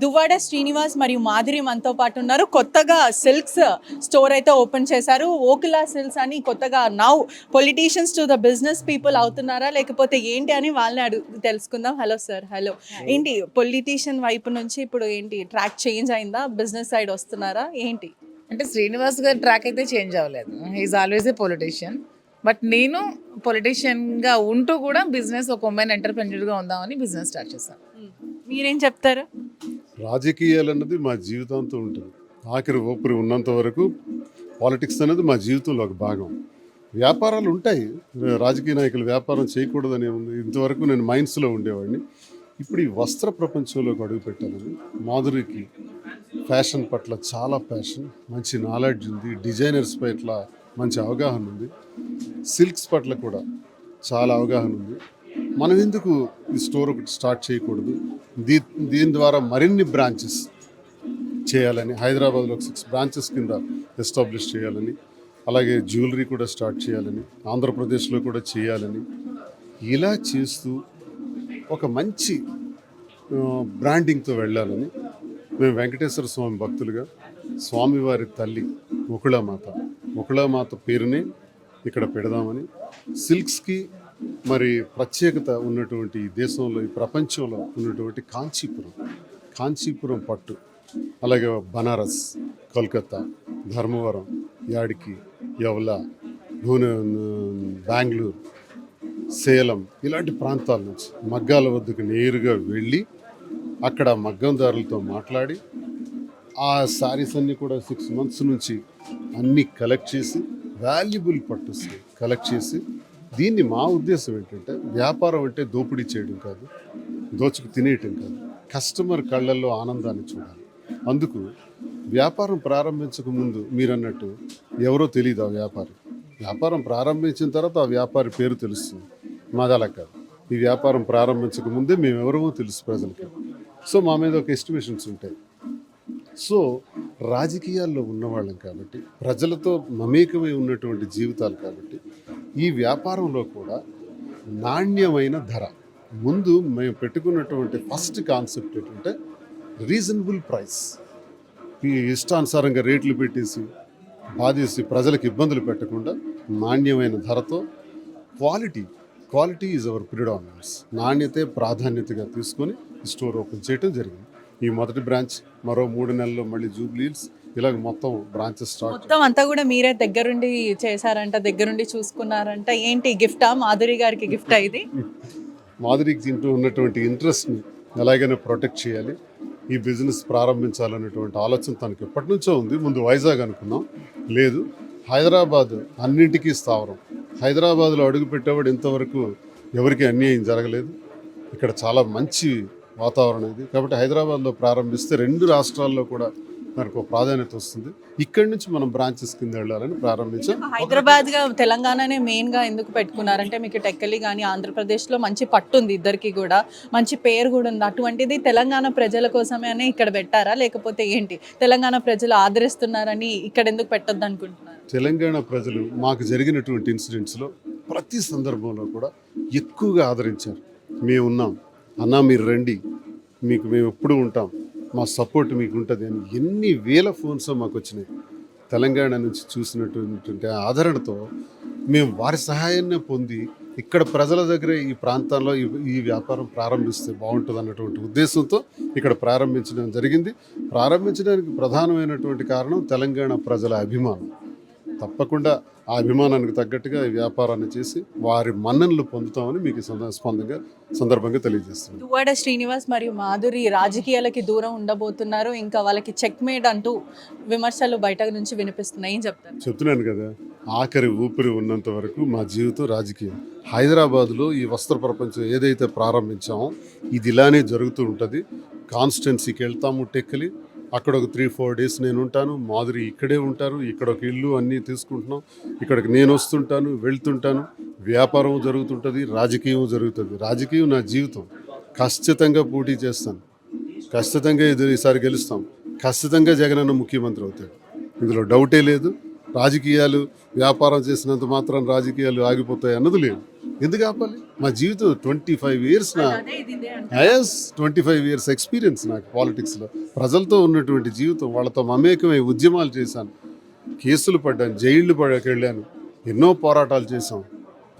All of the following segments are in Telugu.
దువ్వాడ శ్రీనివాస్ మరియు మాధురి మనతో పాటు ఉన్నారు. కొత్తగా సిల్క్స్ స్టోర్ అయితే ఓపెన్ చేశారు. ఓకులా సిల్క్స్ అని కొత్తగా now politicians to the business people అవుతున్నారా లేకపోతే ఏంటి అని వాళ్ళని తెలుసుకుందాం. Hello sir. హలో. ఏంటి పొలిటీషియన్ వైపు నుంచి ఇప్పుడు ఏంటి ట్రాక్ చేంజ్ అయిందా? బిజినెస్ సైడ్ వస్తున్నారా ఏంటి? అంటే శ్రీనివాస్ గారి ట్రాక్ అయితే చేంజ్ అవ్వలేదు. He's always a politician. But నేను పొలిటీషియన్గా ఉంటూ కూడా బిజినెస్ ఒక ఉమెన్ ఎంటర్ప్రెన్యూర్గా ఉందామని బిజినెస్ స్టార్ట్ చేశాను. మీరేం చెప్తారు? రాజకీయాలు అన్నది మా జీవితంతో ఉంటుంది. ఆఖరి ఊపిరి ఉన్నంత వరకు పాలిటిక్స్ అనేది మా జీవితంలో ఒక భాగం. వ్యాపారాలు ఉంటాయి, రాజకీయ నాయకులు వ్యాపారం చేయకూడదనే ఉంది. ఇంతవరకు నేను మైండ్స్లో ఉండేవాడిని. ఇప్పుడు ఈ వస్త్ర ప్రపంచంలోకి అడుగుపెట్టాలని మాధురికి ఫ్యాషన్ పట్ల చాలా ప్యాషన్, మంచి నాలెడ్జ్ ఉంది, డిజైనర్స్ పట్ల మంచి అవగాహన ఉంది, సిల్క్స్ పట్ల కూడా చాలా అవగాహన ఉంది. మనం ఎందుకు ఈ స్టోర్ ఒకటి స్టార్ట్ చేయకూడదు, దీని ద్వారా మరిన్ని బ్రాంచెస్ చేయాలని, హైదరాబాద్లో 6 బ్రాంచెస్ కింద ఎస్టాబ్లిష్ చేయాలని, అలాగే జ్యువెలరీ కూడా స్టార్ట్ చేయాలని, ఆంధ్రప్రదేశ్లో కూడా చేయాలని, ఇలా చేస్తూ ఒక మంచి బ్రాండింగ్తో వెళ్ళాలని మేము వెంకటేశ్వర స్వామి భక్తులుగా స్వామివారి తల్లి ముకుళామాత పేరునే ఇక్కడ పెడదామని, సిల్క్స్కి మరి ప్రత్యేకత ఉన్నటువంటి ఈ దేశంలో, ఈ ప్రపంచంలో ఉన్నటువంటి కాంచీపురం పట్టు, అలాగే బనారస్, కోల్కతా, ధర్మవరం, యాడికి, యవలా, బెంగళూరు, సేలం ఇలాంటి ప్రాంతాల నుంచి మగ్గాల వద్దకు నేరుగా వెళ్ళి అక్కడ మగ్గందారులతో మాట్లాడి ఆ శారీస్ అన్నీ కూడా 6 months నుంచి అన్నీ కలెక్ట్ చేసి వాల్యుబుల్ పట్టుస్ కలెక్ట్ చేసి, దీన్ని మా ఉద్దేశం ఏంటంటే వ్యాపారం అంటే దోపిడీ చేయడం కాదు, దోచుకు తినేయటం కాదు, కస్టమర్ కళ్ళల్లో ఆనందాన్ని చూడాలి. అందుకు వ్యాపారం ప్రారంభించక ముందు మీరు అన్నట్టు ఎవరో తెలియదు ఆ వ్యాపారం ప్రారంభించిన తర్వాత ఆ వ్యాపారి పేరు తెలుస్తుంది. మాదలా కాదు, ఈ వ్యాపారం ప్రారంభించక ముందే మేము ఎవరో తెలుసు ప్రజలకి. సో మా మీద ఒక ఎస్టిమేషన్స్ ఉంటాయి. సో రాజకీయాల్లో ఉన్నవాళ్ళం కాబట్టి, ప్రజలతో మమేకమై ఉన్నటువంటి జీవితాలు కాబట్టి, ఈ వ్యాపారంలో కూడా నాణ్యమైన ధర, ముందు మేము పెట్టుకున్నటువంటి ఫస్ట్ కాన్సెప్ట్ ఏంటంటే రీజనబుల్ ప్రైస్. ఈ ఇష్టానుసారంగా రేట్లు పెట్టేసి బాధేసి ప్రజలకు ఇబ్బందులు పెట్టకుండా నాణ్యమైన ధరతో క్వాలిటీ ఈజ్ అవర్ ప్రిడామినెన్స్, నాణ్యతే ప్రాధాన్యతగా తీసుకొని స్టోర్ ఓపెన్ చేయడం జరిగింది. ఈ మొదటి బ్రాంచ్ మరో 3 నెలల్లో మళ్ళీ జూబ్లీ హిల్స్, ఇలాగ మొత్తం బ్రాంచెస్ స్టార్ట్. మొత్తం అంతా కూడా మీరే దగ్గరుండి చేశారంట, దగ్గరుండి చూసుకున్నారంట. ఏంటి గిఫ్టా? మాధురి గారికి గిఫ్టా ఇది? మాధురికి దీంట్లో ఉన్నటువంటి ఇంట్రెస్ట్ని ఎలాగైనా ప్రొటెక్ట్ చేయాలి, ఈ బిజినెస్ ప్రారంభించాలనేటువంటి ఆలోచన తనకి ఎప్పటి నుంచో ఉంది. ముందు వైజాగ్ అనుకున్నాం, లేదు హైదరాబాద్ అన్నింటికీ స్థావరం. హైదరాబాద్లో అడుగుపెట్టేవాడు ఇంతవరకు ఎవరికి అన్యాయం జరగలేదు. ఇక్కడ చాలా మంచి వాతావరణం ఇది కాబట్టి హైదరాబాద్లో ప్రారంభిస్తే 2 రాష్ట్రాల్లో కూడా మనకు ప్రాధాన్యత వస్తుంది. ఇక్కడి నుంచి మనం బ్రాంచెస్ కింద వెళ్ళాలని ప్రారంభించాం. హైదరాబాద్గా తెలంగాణనే మెయిన్గా ఎందుకు పెట్టుకున్నారంటే, మీకు టెక్కలి కానీ ఆంధ్రప్రదేశ్లో మంచి పట్టు ఉంది, ఇద్దరికి కూడా మంచి పేరు కూడా ఉంది. అటువంటిది తెలంగాణ ప్రజల కోసమే అని ఇక్కడ పెట్టారా లేకపోతే ఏంటి? తెలంగాణ ప్రజలు ఆదరిస్తున్నారని ఇక్కడ ఎందుకు పెట్టొద్దు అనుకుంటున్నారు? తెలంగాణ ప్రజలు మాకు జరిగినటువంటి ఇన్సిడెంట్స్లో ప్రతి సందర్భంలో కూడా ఎక్కువగా ఆదరించారు. మేము ఉన్నాం అన్నా, మీరు రండి, మేము ఎప్పుడు ఉంటాం, మా సపోర్ట్ మీకు ఉంటుంది అని ఎన్ని వేల ఫోన్స్ మాకు వచ్చినాయి. తెలంగాణ నుంచి చూసినటువంటి ఆదరణతో మేము వారి సహాయాన్ని పొంది ఇక్కడ ప్రజల దగ్గర ఈ ప్రాంతాల్లో ఈ వ్యాపారం ప్రారంభిస్తే బాగుంటుంది అన్నటువంటి ఉద్దేశంతో ఇక్కడ ప్రారంభించడం జరిగింది. ప్రారంభించడానికి ప్రధానమైనటువంటి కారణం తెలంగాణ ప్రజల అభిమానం. తప్పకుండా ఆ అభిమానానికి తగ్గట్టుగా ఈ వ్యాపారాన్ని చేసి వారి మన్ననలు పొందుతామని మీకు సందర్భంగా తెలియజేస్తున్నాను. దువ్వాడ శ్రీనివాస్ మరియు మాధురి రాజకీయాలకి దూరం ఉండబోతున్నారు, ఇంకా వాళ్ళకి చెక్ మేడ్ అంటూ విమర్శలు బయట నుంచి వినిపిస్తున్నాయి. ఏం చెప్తారు? చెప్తున్నాను కదా, ఆఖరి ఊపిరి ఉన్నంత వరకు మా జీవితం రాజకీయం. హైదరాబాద్లో ఈ వస్త్ర ప్రపంచం ఏదైతే ప్రారంభించామో ఇది ఇలానే జరుగుతూ ఉంటుంది. కాన్స్టిట్యున్సీకి వెళ్తాము, టెక్కలి, అక్కడ ఒక 3-4 days నేను ఉంటాను, మాధురి ఇక్కడే ఉంటారు, ఇక్కడ ఒక ఇల్లు అన్నీ తీసుకుంటున్నాం, ఇక్కడికి నేను వస్తుంటాను, వెళ్తుంటాను, వ్యాపారం జరుగుతుంటుంది, రాజకీయం జరుగుతుంది. రాజకీయం నా జీవితం. ఖచ్చితంగా పోటీ చేస్తాను, ఖచ్చితంగా ఈసారి గెలుస్తాం, ఖచ్చితంగా జగనన్న ముఖ్యమంత్రి అవుతాడు, ఇందులో డౌటే లేదు. రాజకీయాలు వ్యాపారం చేసినంత మాత్రం రాజకీయాలు ఆగిపోతాయి అన్నది లేదు. ఎందుకు ఆపాలి? మా జీవితం 25 ఇయర్స్ నా ఎస్ 25 ఇయర్స్ ఎక్స్పీరియన్స్ నాకు పాలిటిక్స్లో. ప్రజలతో ఉన్నటువంటి జీవితం, వాళ్ళతో మమేకమై ఉద్యమాలు చేశాను, కేసులు పడ్డాను, జైళ్ళు వెళ్ళాను, ఎన్నో పోరాటాలు చేశాం.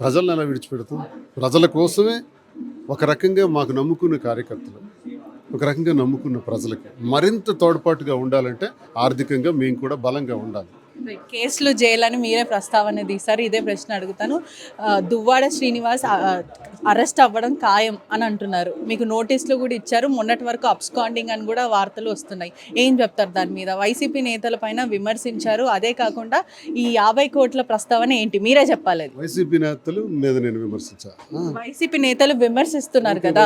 ప్రజలను ఎలా విడిచిపెడతాం? ప్రజల కోసమే ఒక రకంగా మాకు నమ్ముకున్న కార్యకర్తలు, ఒక రకంగా నమ్ముకున్న ప్రజలకి మరింత తోడ్పాటుగా ఉండాలంటే ఆర్థికంగా మేము కూడా బలంగా ఉండాలి. కేసులు జైలని మీరే ప్రస్తావన తీశారు. ఇదే ప్రశ్న అడుగుతాను. దువ్వాడ శ్రీనివాస్ అరెస్ట్ అవ్వడం ఖాయం అని అంటున్నారు. మీకు నోటీసులు కూడా ఇచ్చారు. మొన్నటి వరకు అబ్స్కాండింగ్ అని కూడా వార్తలు వస్తున్నాయి. ఏం చెప్తారు దాని మీద? వైసీపీ నేతల పైన విమర్శించారు. అదే కాకుండా ఈ 50 కోట్ల ప్రస్తావన ఏంటి? మీరే చెప్పాలి. వైసీపీ నేతలు మీద నేను విమర్శించా. వైసీపీ నేతలు విమర్శిస్తున్నారు కదా,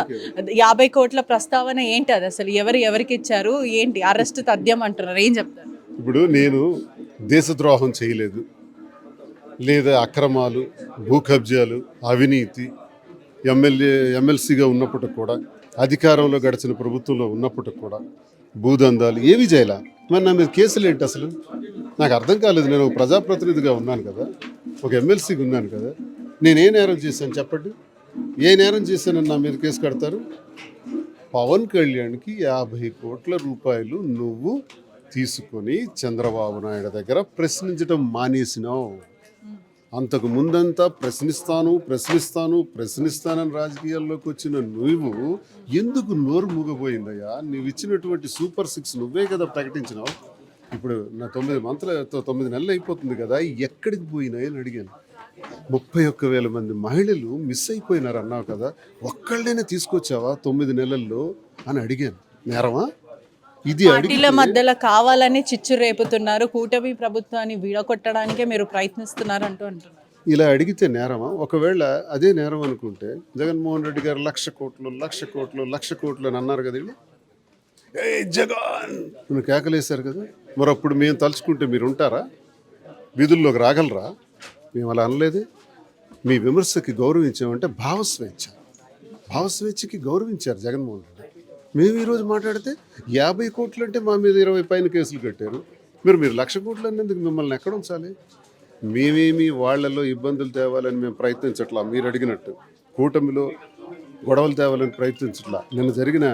50 కోట్ల ప్రస్తావన ఏంటి? అది అసలు ఎవరికి ఇచ్చారు? ఏంటి అరెస్ట్ తథ్యం అంటున్నారు? ఏం చెప్తారు? ఇప్పుడు నేను దేశద్రోహం చేయలేదు, లేదా అక్రమాలు, భూ కబ్జాలు, అవినీతి, ఎమ్మెల్సీగా ఉన్నప్పటికి కూడా, అధికారంలో గడిచిన ప్రభుత్వంలో ఉన్నప్పటికి కూడా భూదందాలు ఏవి చేయాల. మరి నా మీద కేసులు ఏంటి అసలు? నాకు అర్థం కాలేదు. నేను ఒక ప్రజాప్రతినిధిగా ఉన్నాను కదా, ఒక ఎమ్మెల్సీగా ఉన్నాను కదా, నేను ఏ నేరం చేశాను చెప్పండి? ఏ నేరం చేశానని నా మీద కేసు కడతారు? పవన్ కళ్యాణ్కి 50 కోట్ల రూపాయలు నువ్వు తీసుకొని చంద్రబాబు నాయుడు దగ్గర ప్రశ్నించడం మానేసినావు. అంతకు ముందంతా ప్రశ్నిస్తానని రాజకీయాల్లోకి వచ్చిన నువ్వు ఎందుకు నోరు మూగపోయిందయ్యా? నువ్వు ఇచ్చినటువంటి సూపర్ 6 నువ్వే కదా ప్రకటించినావు. ఇప్పుడు నా 9 నెలలు అయిపోతుంది కదా, ఎక్కడికి పోయినాయి అని అడిగాను. 31,000 మంది మహిళలు మిస్ అయిపోయినారు అన్నావు కదా, ఒక్కళ్ళైనా తీసుకొచ్చావా 9 నెలల్లో అని అడిగాను. నేరమా ఇది? పార్టీల మధ్యలో కావాలని చిచ్చు రేపుతున్నారు, కూటమి ప్రభుత్వాన్ని విడగొట్టడానికే మీరు ప్రయత్నిస్తున్నారు అంటున్నారు. ఇలా అడిగితే నేరమా? ఒకవేళ అదే నేరం అనుకుంటే జగన్మోహన్ రెడ్డి గారు 1,00,00,000 కోట్లు అని అన్నారు కదా, వీళ్ళు ఏ జగన్ నువ్వు కేకలేశారు కదా. మరి అప్పుడు మేము తలుచుకుంటే మీరు ఉంటారా? వీధుల్లోకి రాగలరా? మేము అలా అనలేదే. మీ విమర్శకి గౌరవించామంటే భావస్వేచ్ఛకి గౌరవించారు జగన్మోహన్ రెడ్డి. మేము ఈరోజు మాట్లాడితే 50 కోట్లు అంటే మా మీద 20 పైన కేసులు కట్టారు. మీరు 1,00,000 కోట్లు అన్నందుకు మిమ్మల్ని ఎక్కడ ఉంచాలి? మేమేమి వాళ్ళలో ఇబ్బందులు తేవాలని మేము ప్రయత్నించట్లా. మీరు అడిగినట్టు కూటమిలో గొడవలు తేవాలని ప్రయత్నించట్లా. నిన్న జరిగిన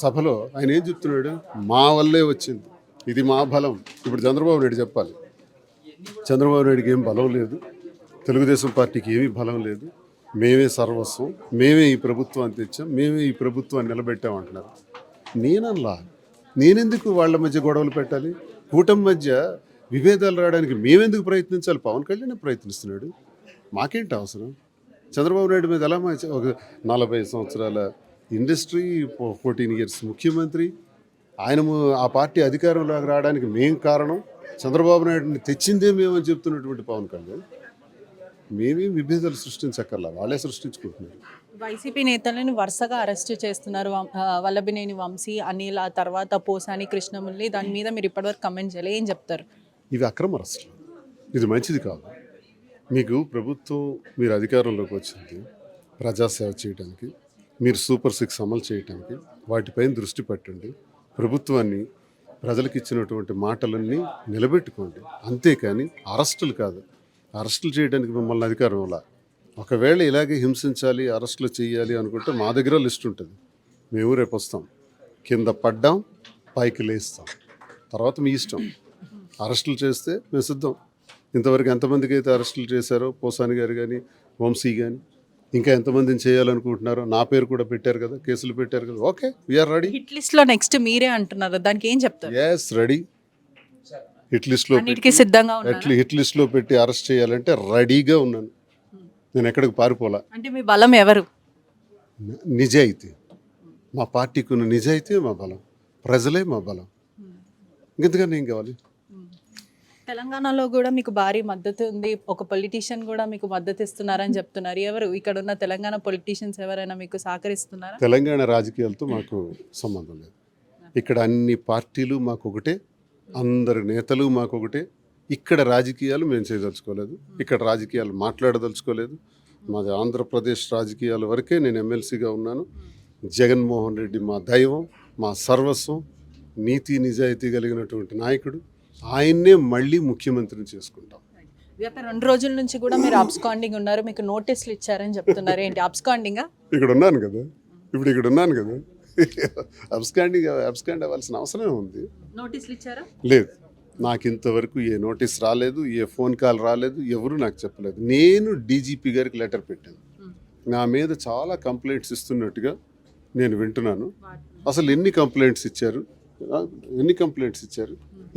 సభలో ఆయన ఏం చెప్తున్నాడు? మా వల్లే వచ్చింది, ఇది మా బలం. ఇప్పుడు చంద్రబాబు నాయుడు చెప్పాలి. చంద్రబాబు నాయుడికి ఏం బలం లేదు, తెలుగుదేశం పార్టీకి ఏమీ బలం లేదు, మేమే సర్వస్వం, మేమే ఈ ప్రభుత్వాన్ని తెచ్చాం, మేమే ఈ ప్రభుత్వాన్ని నిలబెట్టామంటున్నారు. నేనెందుకు వాళ్ళ మధ్య గొడవలు పెట్టాలి? కూటమి మధ్య విభేదాలు రావడానికి మేమెందుకు ప్రయత్నించాలి? పవన్ కళ్యాణ్ ప్రయత్నిస్తున్నాడు, మాకేంటి అవసరం? చంద్రబాబు నాయుడు మీద ఎలా ఒక 40 సంవత్సరాల ఇండస్ట్రీ, 14 ఇయర్స్ ముఖ్యమంత్రి, ఆయన ఆ పార్టీ అధికారంలోకి రావడానికి మేం కారణం, చంద్రబాబు నాయుడిని తెచ్చిందే మేమని చెప్తున్నటువంటి పవన్ కళ్యాణ్ మేమేం విభేదాలు సృష్టించక్కర్లా, వాళ్ళే సృష్టించుకుంటున్నారు. వైసీపీ నేతలను వరుసగా అరెస్ట్ చేస్తున్నారు. వల్లభినేని వంశీ, అనిల్, ఆ తర్వాత పోసాని కృష్ణమురళి. దాని మీద మీరు ఇప్పటివరకు కమెంట్ చేయాలి, ఏం చెప్తారు? ఇవి అక్రమ అరెస్టులు, ఇది మంచిది కాదు. మీకు ప్రభుత్వం, మీరు అధికారంలోకి వచ్చింది ప్రజాసేవ చేయడానికి, మీరు సూపర్ 6 అమలు చేయడానికి, వాటిపైన దృష్టి పెట్టండి. ప్రభుత్వాన్ని, ప్రజలకు ఇచ్చినటువంటి మాటలన్నీ నిలబెట్టుకోండి. అంతేకాని అరెస్టులు కాదు. అరెస్టులు చేయడానికి మిమ్మల్ని అధికారం వల్ల. ఒకవేళ ఇలాగే హింసించాలి, అరెస్టులు చేయాలి అనుకుంటే మా దగ్గర లిస్ట్ ఉంటుంది. మేము రేపు వస్తాం, కింద పడ్డాం, పైకి లేస్తాం, తర్వాత మీ ఇష్టం. అరెస్టులు చేస్తే మేము సిద్ధం. ఇంతవరకు ఎంతమందికి అయితే అరెస్టులు చేశారో, పోసాని గారు కానీ, వంశీ కానీ, ఇంకా ఎంతమందిని చేయాలనుకుంటున్నారో, నా పేరు కూడా పెట్టారు కదా, కేసులు పెట్టారు కదా. Okay, we are ready. హిట్ లిస్ట్లో నెక్స్ట్ మీరే అంటున్నారు, దానికి ఏం చెప్తారు? Yes, ready. హిట్ లిస్ట్లో పెట్టి అరెస్ట్ చేయాలంటే రెడీగా ఉన్నాను. నేను ఎక్కడికి పారిపోలా. అంటే మీ బలం ఎవరు? నిజాయితీ. మా పార్టీకి ఉన్న నిజాయితీ మా బలం, ప్రజలే మా బలం. ఇంకెందుకని ఏం కావాలి? తెలంగాణలో కూడా మీకు భారీ మద్దతు ఉంది. ఒక పొలిటీషియన్ కూడా మీకు మద్దతు ఇస్తున్నారని చెప్తున్నారు. ఎవరు ఇక్కడ ఉన్న తెలంగాణ పొలిటీషియన్స్ ఎవరైనా మీకు సహకరిస్తున్నారా? తెలంగాణ రాజకీయాలతో మాకు సంబంధం లేదు. ఇక్కడ అన్ని పార్టీలు మాకు ఒకటే, అందరి నేతలు మాకు ఒకటే. ఇక్కడ రాజకీయాలు మేము చేయదలుచుకోలేదు, ఇక్కడ రాజకీయాలు మాట్లాడదలుచుకోలేదు. మాది ఆంధ్రప్రదేశ్ రాజకీయాల వరకే నేను ఎమ్మెల్సీగా ఉన్నాను. జగన్మోహన్ రెడ్డి మా దైవం, మా సర్వస్వం, నీతి నిజాయితీ కలిగినటువంటి నాయకుడు. ఆయన్నే మళ్ళీ ముఖ్యమంత్రిని చేసుకుంటాం. గత 2 రోజుల నుంచి కూడా మీరు అబ్స్కాండింగ్ ఉన్నారు, మీకు నోటీసులు ఇచ్చారని చెప్తున్నారు. ఏంటి అబ్స్కాండింగా? ఇక్కడ ఉన్నాను కదా, ఇప్పుడు ఇక్కడ ఉన్నాను కదా. అబ్స్కాండ్ అవ్వాల్సిన అవసరమే ఉంది? నోటీసులు ఇచ్చారా? లేదు, నాకు ఇంతవరకు ఏ నోటీస్ రాలేదు, ఏ ఫోన్ కాల్ రాలేదు, ఎవరు నాకు చెప్పలేదు. నేను డీజీపీ గారికి లెటర్ పెట్టాను. నా మీద చాలా కంప్లైంట్స్ ఇస్తున్నట్టుగా నేను వింటున్నాను. అసలు ఎన్ని కంప్లైంట్స్ ఇచ్చారు,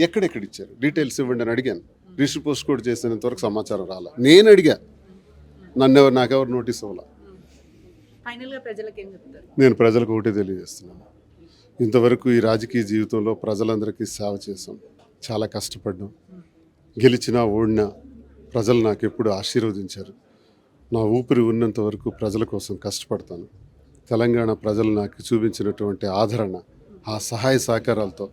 ఎక్కడెక్కడ ఇచ్చారు, డీటెయిల్స్ ఇవ్వండి అని అడిగాను. రిజిస్టర్ పోస్ట్ కోడ్ చేసినంత వరకు సమాచారం రాలా. నేను అడిగా, నాకెవరు నోటీస్ ఇవ్వాల. ఫైనల్గా ప్రజలకు ఏం చెప్తారు? నేను ప్రజలకు ఒకటే తెలియజేస్తున్నాను, ఇంతవరకు ఈ రాజకీయ జీవితంలో ప్రజలందరికీ సేవ చేశాం, చాలా కష్టపడ్డాం. గెలిచినా ఓడినా ప్రజలు నాకు ఎప్పుడు ఆశీర్వదించారు. నా ఊపిరి ఉన్నంత వరకు ప్రజల కోసం కష్టపడతాను. తెలంగాణ ప్రజలు నాకు చూపించినటువంటి ఆదరణ, ఆ సహాయ సహకారాలతో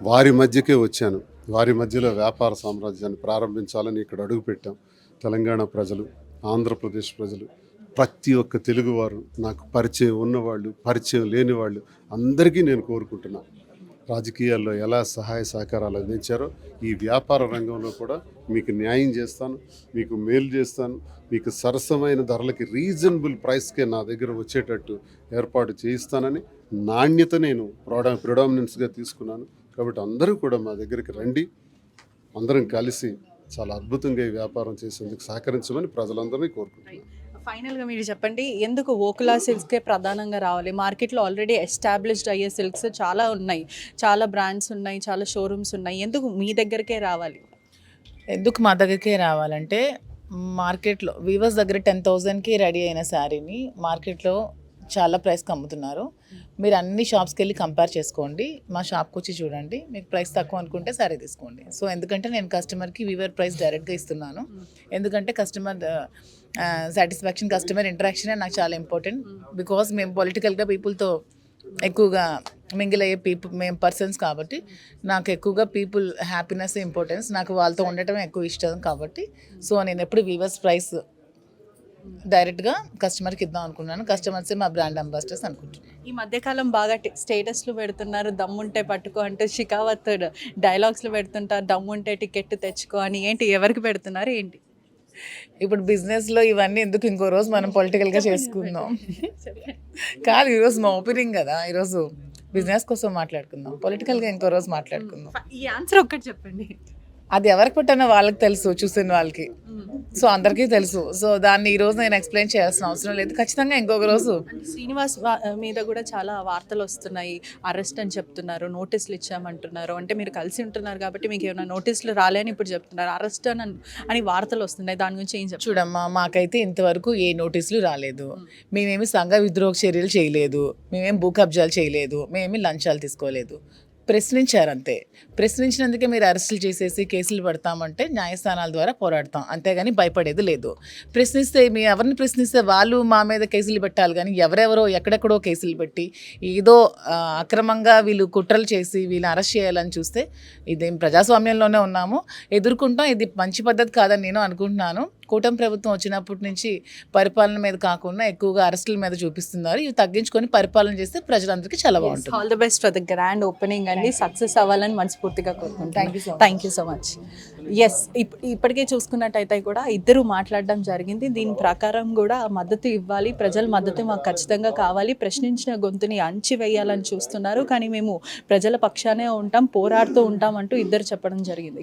వారి మధ్యకే వచ్చాను. వారి మధ్యలో వ్యాపార సామ్రాజ్యాన్ని ప్రారంభించాలని ఇక్కడ అడుగుపెట్టాం. తెలంగాణ ప్రజలు, ఆంధ్రప్రదేశ్ ప్రజలు, ప్రతి ఒక్క తెలుగువారు, నాకు పరిచయం ఉన్నవాళ్ళు, పరిచయం లేని వాళ్ళు అందరికీ నేను కోరుకుంటున్నాను, రాజకీయాల్లో ఎలా సహాయ సహకారాలు అందించారో ఈ వ్యాపార రంగంలో కూడా మీకు న్యాయం చేస్తాను, మీకు మేలు చేస్తాను. మీకు సరసమైన ధరలకి రీజనబుల్ ప్రైస్కే నా దగ్గర వచ్చేటట్టు ఏర్పాటు చేయిస్తానని, నాణ్యత నేను ప్రిడామినెన్స్గా తీసుకున్నాను. కాబట్టి అందరూ కూడా మా దగ్గరికి రండి, అందరం కలిసి చాలా అద్భుతంగా ఈ వ్యాపారం చేసేందుకు సహకరించమని ప్రజలందరినీ కోరుకుంటున్నాను. ఫైనల్గా మీరు చెప్పండి, ఎందుకు ఓకులా సిల్క్స్కే ప్రధానంగా రావాలి? మార్కెట్లో ఆల్రెడీ ఎస్టాబ్లిష్డ్ అయ్యే సిల్క్స్ చాలా ఉన్నాయి, చాలా బ్రాండ్స్ ఉన్నాయి, చాలా షోరూమ్స్ ఉన్నాయి, ఎందుకు మీ దగ్గరికే రావాలి? ఎందుకు మా దగ్గరికే రావాలంటే, మార్కెట్లో వీవర్స్ దగ్గర 10,000కి రెడీ అయిన శారీని మార్కెట్లో చాలా ప్రైస్కి అమ్ముతున్నారు. మీరు అన్ని షాప్స్కి వెళ్ళి కంపేర్ చేసుకోండి, మా షాప్కి వచ్చి చూడండి, మీకు ప్రైస్ తక్కువ అనుకుంటే శారీ తీసుకోండి. సో ఎందుకంటే నేను కస్టమర్కి వీవర్ ప్రైస్ డైరెక్ట్గా ఇస్తున్నాను. ఎందుకంటే కస్టమర్ సాటిస్ఫాక్షన్, కస్టమర్ ఇంటరాక్షనే నాకు చాలా ఇంపార్టెంట్. బికాస్ మేము పొలిటికల్గా పీపుల్తో ఎక్కువగా మింగిల్ అయ్యే మేము పర్సన్స్ కాబట్టి నాకు ఎక్కువగా పీపుల్ హ్యాపీనెస్ ఇంపార్టెన్స్, నాకు వాళ్ళతో ఉండటం ఎక్కువ ఇష్టం కాబట్టి సో నేను ఎప్పుడు వీవర్స్ ప్రైస్ డైరెక్ట్గా కస్టమర్కి ఇద్దాం అనుకున్నాను. కస్టమర్సే మా బ్రాండ్ అంబాసిడర్స్ అనుకుంటున్నాను. ఈ మధ్యకాలం బాగా స్టేటస్లు పెడుతున్నారు, దమ్ముంటే పట్టుకో అంటూ, షికావత్ డైలాగ్స్లు పెడుతుంటారు, దమ్ముంటే టికెట్ తెచ్చుకో అని. ఏంటి, ఎవరికి పెడుతున్నారు ఏంటి? ఇప్పుడు బిజినెస్లో ఇవన్నీ ఎందుకు, ఇంకో రోజు మనం పొలిటికల్గా చేసుకుందాం. కాదు, ఈరోజు మా ఓపెనింగ్ కదా, ఈరోజు బిజినెస్ కోసం మాట్లాడుకుందాం, పొలిటికల్గా ఇంకో రోజు మాట్లాడుకుందాం. ఈ ఆన్సర్ ఒక్కటి చెప్పండి. అది ఎవరికి పెట్టినా వాళ్ళకి తెలుసు, చూసిన వాళ్ళకి, సో అందరికీ తెలుసు. సో దాన్ని ఈరోజు నేను ఎక్స్ప్లెయిన్ చేయాల్సిన అవసరం లేదు. ఖచ్చితంగా ఇంకొక రోజు. శ్రీనివాస్ మీద కూడా చాలా వార్తలు వస్తున్నాయి, అరెస్ట్ అని చెప్తున్నారు, నోటీసులు ఇచ్చామంటున్నారు. అంటే మీరు కలిసి ఉంటున్నారు కాబట్టి మీకు ఏమైనా నోటీసులు రాలేని ఇప్పుడు చెప్తున్నారు, అరెస్ట్ అని వార్తలు వస్తున్నాయి. దాని గురించి ఏం చెప్తారు? చూడమ్మా, మాకైతే ఇంతవరకు ఏ నోటీసులు రాలేదు. మేమేమి సంఘ విద్రోహ చర్యలు చేయలేదు, మేమేం భూ కబ్జాలు చేయలేదు, మేమేమి లంచాలు తీసుకోలేదు. ప్రశ్నించారు అంతే. ప్రశ్నించినందుకే మీరు అరెస్టులు చేసేసి కేసులు పెడతామంటే న్యాయస్థానాల ద్వారా పోరాడతాం, అంతేగాని భయపడేది లేదు. ప్రశ్నిస్తే ఎవరిని ప్రశ్నిస్తే వాళ్ళు మా మీద కేసులు పెట్టాలి, కానీ ఎవరెవరో ఎక్కడెక్కడో కేసులు పెట్టి ఏదో అక్రమంగా వీళ్ళు కుట్రలు చేసి వీళ్ళు అరెస్ట్ చేయాలని చూస్తే ఇదేం ప్రజాస్వామ్యంలోనే ఉన్నాము, ఎదుర్కొంటాం. ఇది మంచి పద్ధతి కాదని నేను అనుకుంటున్నాను. కూటమి ప్రభుత్వం వచ్చినప్పటి నుంచి పరిపాలన మీద కాకుండా ఎక్కువగా అరెస్టుల మీద చూపిస్తున్నారు. ఇవి తగ్గించుకొని పరిపాలన చేస్తే ప్రజలందరికీ చాలా బాగుంటుంది. All the best for the grand opening అండి, సక్సెస్ అవ్వాలని మనస్ఫూర్తిగా కోరుకుంటున్నాను. Thank you so much. Yes, ఇప్పటికే చూసుకున్నట్టయితే కూడా ఇద్దరు మాట్లాడడం జరిగింది. దీని ప్రకారం కూడా మద్దతు ఇవ్వాలి, ప్రజల మద్దతు మాకు ఖచ్చితంగా కావాలి, ప్రశ్నించిన గొంతుని అణచివేయాలని చూస్తున్నారు, కానీ మేము ప్రజల పక్షానే ఉంటాం, పోరాడుతూ ఉంటాం అంటూ ఇద్దరు చెప్పడం జరిగింది.